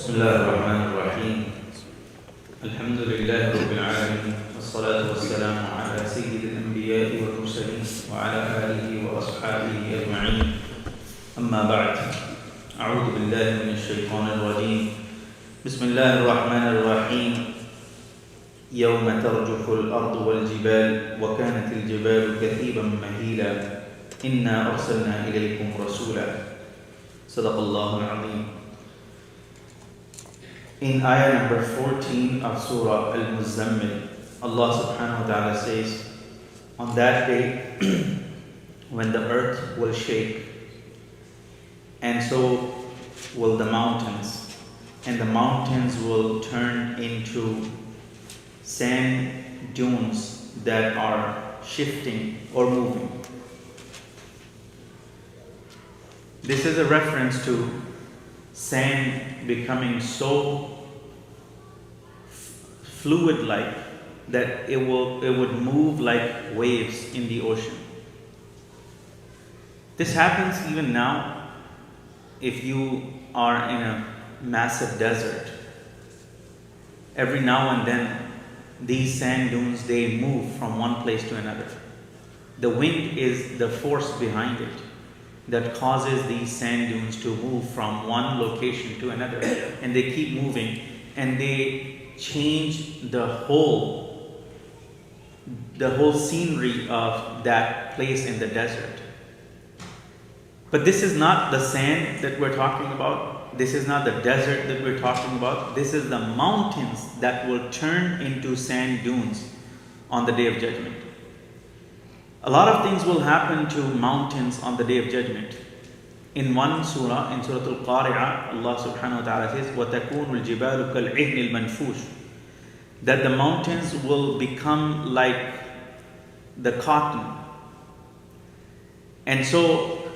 بسم الله الرحمن الرحيم الحمد لله رب العالمين والصلاة والسلام على سيد الأنبياء والمرسلين وعلى آله وأصحابه أجمعين أما بعد أعوذ بالله من الشيطان الرجيم بسم الله الرحمن الرحيم يوم ترجف الأرض والجبال وكانت الجبال كثيبا مهيلا إنا أرسلنا إليكم رسولا صدق الله العظيم. In ayah number 14 of Surah Al-Muzammil, Allah subhanahu wa ta'ala says, on that day when the earth will shake, and so will the mountains, and the mountains will turn into sand dunes that are shifting or moving. This is a reference to sand becoming so fluid-like that it would move like waves in the ocean. This happens even now if you are in a massive desert. Every now and then these sand dunes, they move from one place to another. The wind is the force behind it that causes these sand dunes to move from one location to another, and they keep moving and they change the whole scenery of that place in the desert. But this is not the sand that we're talking about. This is not the desert that we're talking about. This is the mountains that will turn into sand dunes on the Day of Judgment. A lot of things will happen to mountains on the Day of Judgment. In one surah, in Surah Al-Qari'ah, Allah subhanahu wa ta'ala says, وَتَكُونُ الْجِبَالُ كَالْعِهْنِ الْمَنْفُوشِ, that the mountains will become like the cotton. And so,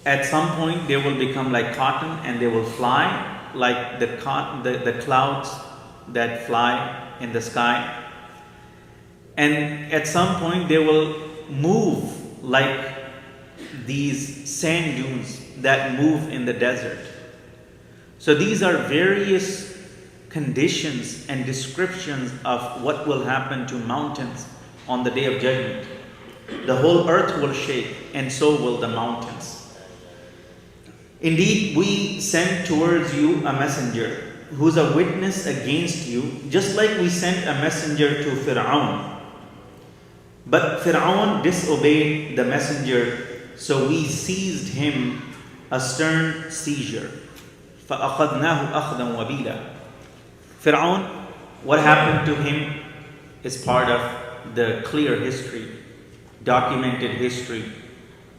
at some point, they will become like cotton and they will fly like the clouds that fly in the sky. And at some point, they will move like these sand dunes that move in the desert. So these are various conditions and descriptions of what will happen to mountains on the Day of Judgment. The whole earth will shake, and so will the mountains. Indeed, we send towards you a messenger who's a witness against you, just like we sent a messenger to Fir'aun. But Fir'aun disobeyed the messenger, so we seized him a stern seizure. فَأَخَذْنَاهُ أَخْذًا وَبِيلًا. Fir'aun, what happened to him is part of the clear history, documented history,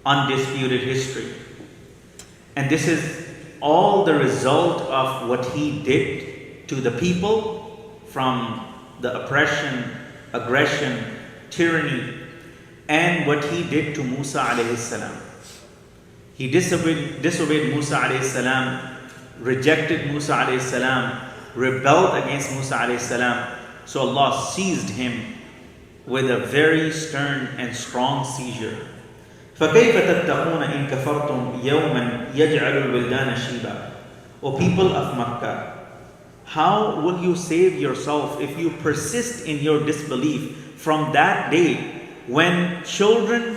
undisputed history. And this is all the result of what he did to the people from the oppression, aggression, tyranny, and what he did to Musa alayhi salam. He disobeyed Musa alayhi salam, rejected Musa alayhi salam, rebelled against Musa alayhi salam. So Allah seized him with a very stern and strong seizure. فَكَيْفَ تَتَّقُونَ إِن كَفَرْتُمْ يَوْمًا يَجْعَلُ الْوِلْدَانَ شِيبًا. O people of Makkah, how will you save yourself if you persist in your disbelief from that day when children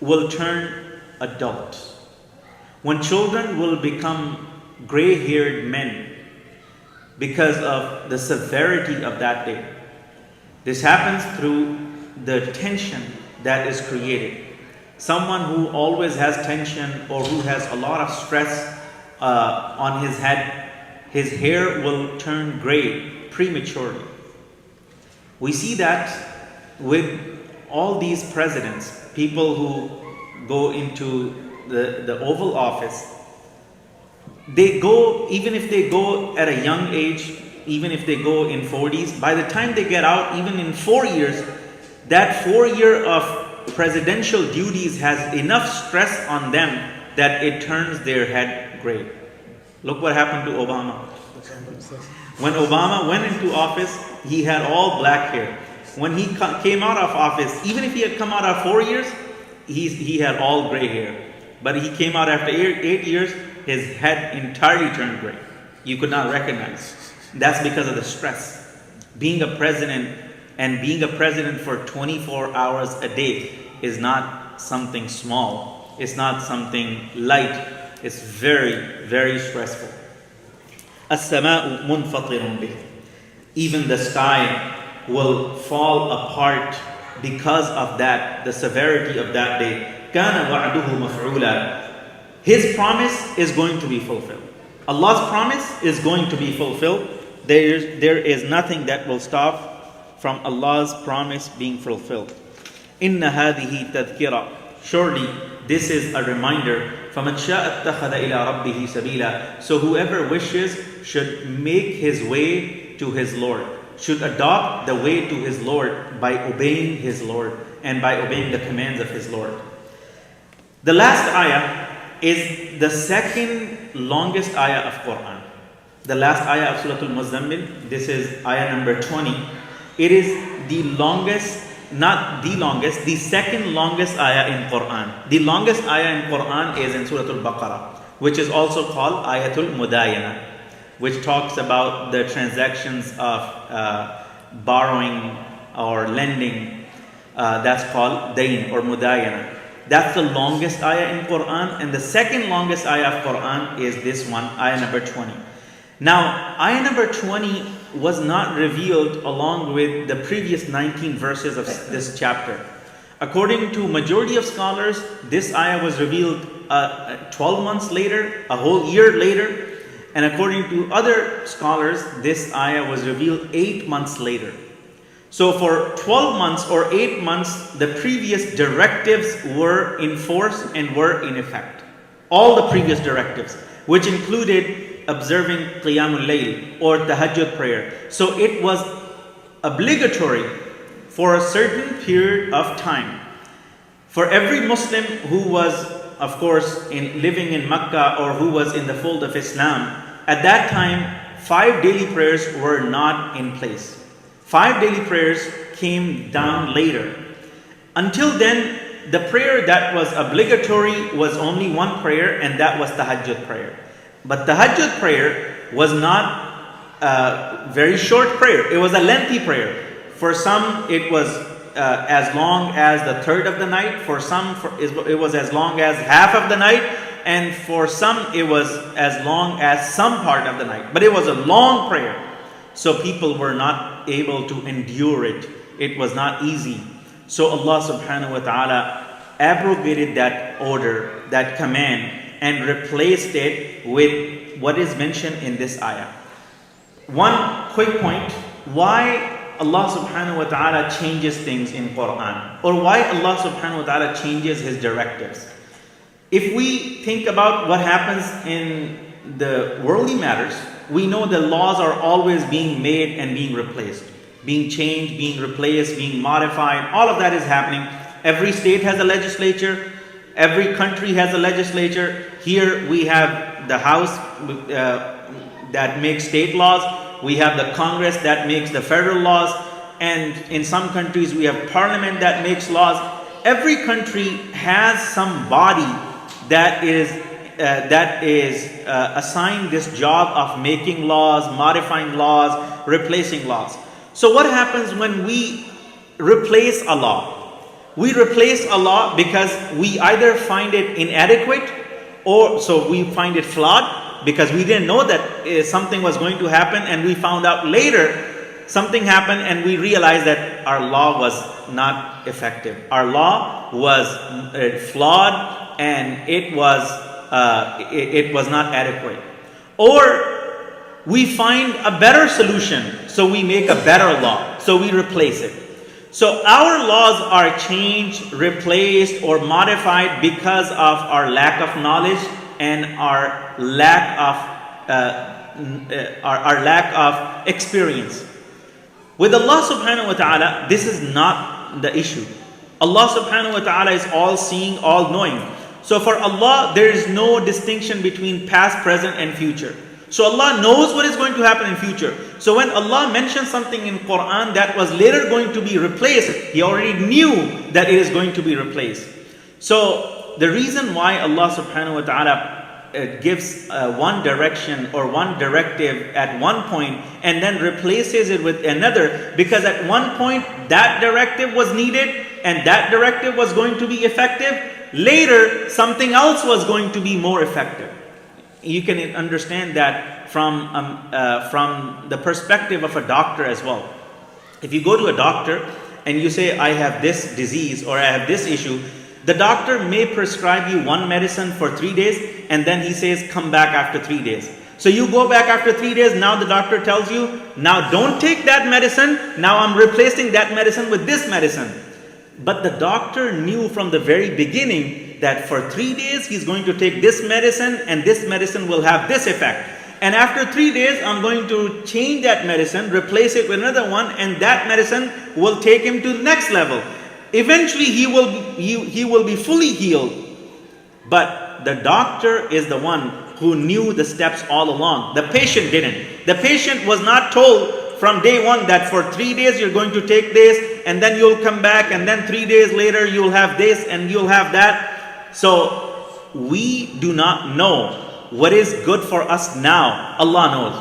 will turn adults, when children will become gray-haired men because of the severity of that day? This happens through the tension that is created. Someone who always has tension or who has a lot of stress on his head, his hair will turn gray prematurely. We see that with all these presidents, people who go into the Oval Office. They go, even if they go at a young age, even if they go in 40s, by the time they get out, even in 4 years, that 4 year of presidential duties has enough stress on them that it turns their head gray. Look what happened to Obama. When Obama went into office, he had all black hair. When he came out of office, even if he had come out of 4 years, he had all gray hair. But he came out after 8 years, his head entirely turned gray. You could not recognize. That's because of the stress. Being a president and being a president for 24 hours a day is not something small. It's not something light. It's very, very stressful. السماء منفطر به. Even the sky will fall apart because of that, the severity of that day. كان وعده مفعولا. His promise is going to be fulfilled. Allah's promise is going to be fulfilled. There is nothing that will stop from Allah's promise being fulfilled. إِنَّ هَذِهِ تَذْكِرَةٌ. Surely this is a reminder. فَمَنْ شَاءَ اتَّخَذَ إِلَىٰ رَبِّهِ سَبِيلًا. So whoever wishes should make his way to his Lord, should adopt the way to his Lord by obeying his Lord and by obeying the commands of his Lord. The last ayah is the second longest ayah of Quran. The last ayah of Surah Al-Muzammil, this is ayah number 20. It is the longest, not the longest, the second longest ayah in Quran. The longest ayah in Quran is in Surah Al-Baqarah, which is also called Ayatul Mudayana, which talks about the transactions of borrowing or lending. That's called Dain or Mudayana. That's the longest ayah in Quran, and the second longest ayah of Quran is this one, ayah number 20. Now, ayah number 20 was not revealed along with the previous 19 verses of this chapter. According to majority of scholars, this ayah was revealed 12 months later, a whole year later, and according to other scholars, this ayah was revealed 8 months later. So for 12 months or 8 months, the previous directives were in force and were in effect. All the previous directives, which included observing Qiyamul Layl or Tahajjud prayer. So it was obligatory for a certain period of time. For every Muslim who was, of course, living in Makkah or who was in the fold of Islam, at that time, 5 daily prayers were not in place. 5 daily prayers came down later. Until then, the prayer that was obligatory was only one prayer, and that was Tahajjud prayer. But Tahajjud prayer was not a very short prayer. It was a lengthy prayer. For some, it was as long as the third of the night. For some, it was as long as half of the night. And for some, it was as long as some part of the night. But it was a long prayer. So people were not able to endure it. It was not easy. So Allah subhanahu wa ta'ala abrogated that order, that command, and replaced it with what is mentioned in this ayah. One quick point, why Allah subhanahu wa ta'ala changes things in Quran, or why Allah subhanahu wa ta'ala changes His directives. If we think about what happens in the worldly matters, we know the laws are always being made and being replaced, being changed, being replaced, being modified. All of that is happening. Every state has a legislature. Every country has a legislature. Here we have the House that makes state laws. We have the Congress that makes the federal laws. And in some countries we have Parliament that makes laws. Every country has some body that is assigned this job of making laws, modifying laws, replacing laws. So what happens when we replace a law? We replace a law because we either find it inadequate, or so we find it flawed because we didn't know that something was going to happen, and we found out later something happened and we realized that our law was not effective. Our law was flawed and it was not adequate. Or we find a better solution, so we make a better law, so we replace it. So our laws are changed, replaced, or modified because of our lack of knowledge and our lack of experience. With Allah subhanahu wa ta'ala, this is not the issue. Allah subhanahu wa ta'ala is all-seeing, all-knowing. So for Allah, there is no distinction between past, present, and future. So Allah knows what is going to happen in future. So when Allah mentions something in Quran that was later going to be replaced, He already knew that it is going to be replaced. So the reason why Allah subhanahu wa ta'ala gives one direction or one directive at one point and then replaces it with another, because at one point that directive was needed and that directive was going to be effective. Later, something else was going to be more effective. You can understand that from the perspective of a doctor as well. If you go to a doctor and you say, I have this disease or I have this issue, the doctor may prescribe you one medicine for 3 days and then he says, come back after 3 days. So you go back after 3 days, now the doctor tells you, now don't take that medicine, now I'm replacing that medicine with this medicine. But the doctor knew from the very beginning that for 3 days he's going to take this medicine and this medicine will have this effect. And after 3 days, I'm going to change that medicine, replace it with another one, and that medicine will take him to the next level. Eventually, he will be fully healed. But the doctor is the one who knew the steps all along. The patient didn't. The patient was not told from day one that for 3 days you're going to take this, and then you'll come back, and then 3 days later you'll have this, and you'll have that. So, we do not know what is good for us now. Allah knows.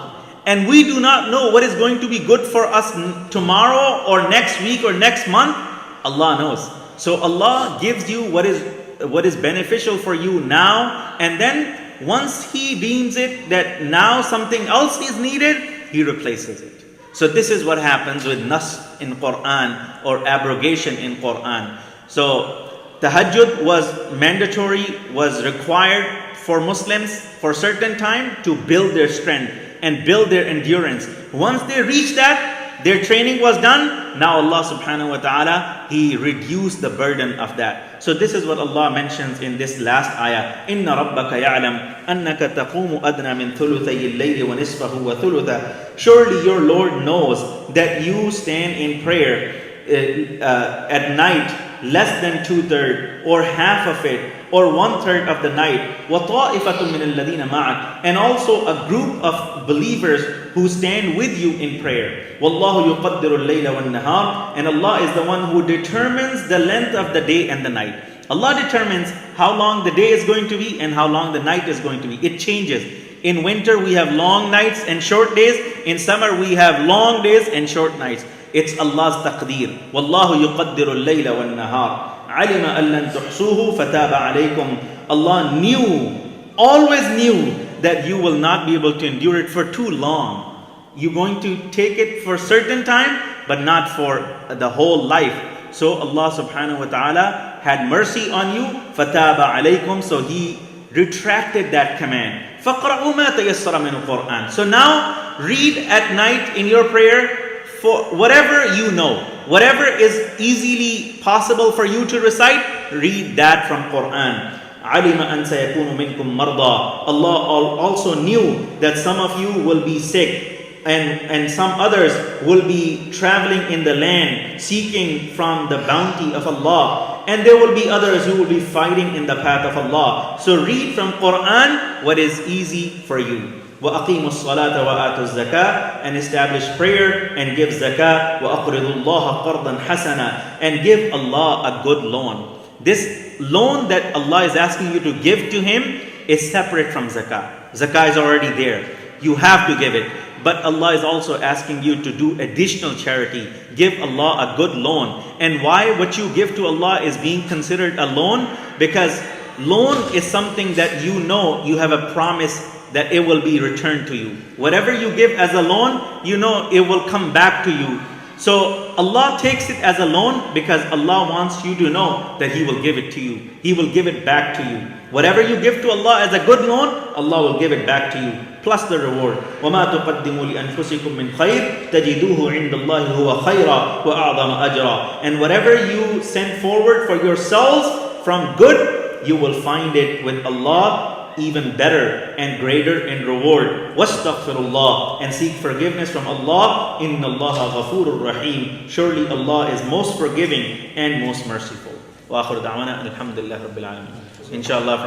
And we do not know what is going to be good for us tomorrow or next week or next month. Allah knows. So Allah gives you what is beneficial for you now, and then once He deems it that now something else is needed, He replaces it. So this is what happens with nas in Quran or abrogation in Quran. So tahajjud was mandatory, was required for Muslims for certain time to build their strength and build their endurance. Once they reach that, their training was done. Now Allah subhanahu wa ta'ala, He reduced the burden of that. So this is what Allah mentions in this last ayah. إِنَّ رَبَّكَ يَعْلَمْ أَنَّكَ تَقُومُ أَدْنَى مِنْ ثُلُثَيِ اللَّيْلِ وَنِصْفَهُ وَثُلُثَهُ. Surely your Lord knows that you stand in prayer at night less than 2/3 or half of it or 1/3 of the night. وَطَائِفَةٌ مِّنَ الَّذِينَ مَعَكَ. And also a group of believers who stand with you in prayer. وَاللَّهُ يُقَدِّرُ اللَّيْلَ وَالنَّهَارِ. And Allah is the one who determines the length of the day and the night. Allah determines how long the day is going to be and how long the night is going to be. It changes. In winter we have long nights and short days. In summer we have long days and short nights. It's Allah's taqdeer. وَاللَّهُ يُقَدِّرُ اللَّيْلَ وَالنَّهَارِ عَلِمَ أَن لَّن تُحْصُوهُ فَتَابَ عَلَيْكُمْ. Allah knew, always knew that you will not be able to endure it for too long. You're going to take it for a certain time, but not for the whole life. So Allah subhanahu wa ta'ala had mercy on you. فَتَابَ عَلَيْكُمْ. So He retracted that command. فَقْرَأُوا مَا تَيَسَّرَ مِنَ الْقُرْآنِ. So now read at night in your prayer for whatever you know, whatever is easily possible for you to recite, read that from Quran. عَلِمَ أَن سَيَكُونُ مِنْكُمْ مَرْضَى. Allah also knew that some of you will be sick and some others will be traveling in the land seeking from the bounty of Allah, and there will be others who will be fighting in the path of Allah. So read from Quran what is easy for you. وَأَقِيمُوا الصَّلَاةَ وَآتُوا الزَّكَاةَ. And establish prayer and give zakah. وَأَقْرِضُوا اللَّهَ قَرْضًا حَسَنًا. And give Allah a good loan. This loan that Allah is asking you to give to Him is separate from zakah. Zakah is already there. You have to give it. But Allah is also asking you to do additional charity. Give Allah a good loan. And why what you give to Allah is being considered a loan? Because loan is something that you know you have a promise that it will be returned to you. Whatever you give as a loan, you know it will come back to you. So Allah takes it as a loan because Allah wants you to know that He will give it to you. He will give it back to you. Whatever you give to Allah as a good loan, Allah will give it back to you, plus the reward. وَمَا تُقَدِّمُوا لِأَنفُسِكُم مِّنْ خَيْرٍ تَجِدُوهُ عِندَ اللَّهِ هُوَ خَيْرًا وَأَعْظَمَ أَجْرًا. And whatever you send forward for yourselves from good, you will find it with Allah even better and greater in reward. وَاسْتَغْفِرُ And seek forgiveness from Allah. إِنَّ اللَّهَ غَفُورٌ رَحِيمٌ. Surely Allah is most forgiving and most merciful. وآخر دعوانا الحمد لله رب العالمين. Inshallah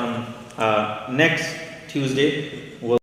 from next Tuesday we'll